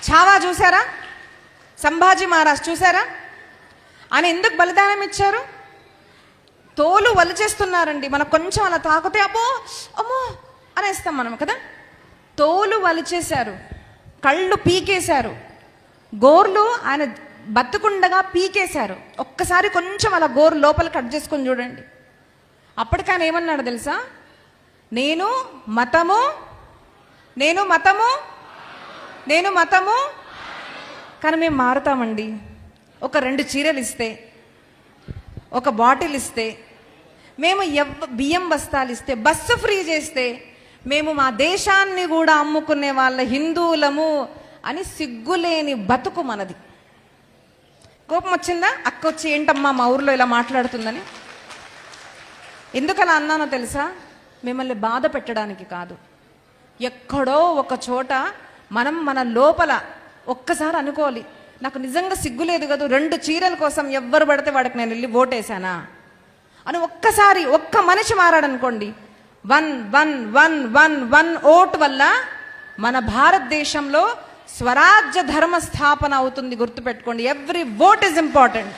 ఛావా చూసారా? సంభాజీ మహారాజ్ చూసారా? ఆయన ఎందుకు బలిదానం ఇచ్చారు? తోలు వలిచేస్తున్నారండి. మనకు కొంచెం అలా తాకితే అమ్మో అమ్మో అనేస్తాం మనం కదా. తోలు వలిచేశారు, కళ్ళు పీకేశారు, గోర్లు ఆయన బతుకుండగా పీకేశారు. ఒక్కసారి కొంచెం అలా గోరు లోపల కట్ చేసుకొని చూడండి. అప్పటికైనా ఏమన్నాడు తెలుసా? నేను మతము నేను మతము నేను మతము. కానీ మేము మారుతామండి. ఒక 2 చీరలు ఇస్తే, ఒక బాటిల్ ఇస్తే, మేము బియ్యం బస్తాలు ఇస్తే, బస్సు ఫ్రీ చేస్తే, మేము మా దేశాన్ని కూడా అమ్ముకునే వాళ్ళ హిందువులము అని సిగ్గులేని బతుకు మనది. కోపం వచ్చిందా? అక్క వచ్చి ఏంటమ్మా మా ఊర్లో ఇలా మాట్లాడుతుందని. ఎందుకలా అన్నానో తెలుసా? మిమ్మల్ని బాధ పెట్టడానికి కాదు. ఎక్కడో ఒక చోట మనం మన లోపల ఒక్కసారి అనుకోవాలి, నాకు నిజంగా సిగ్గులేదు కదా 2 చీరల కోసం ఎవ్వరు పడితే వాడికి నేను వెళ్ళి ఓటేశానా అని ఒక్కసారి ఒక్క మనిషి మారాడనుకోండి, 1 ఓట్ వల్ల మన భారతదేశంలో స్వరాజ్య ధర్మ స్థాపన అవుతుంది. గుర్తుపెట్టుకోండి. Every vote is important.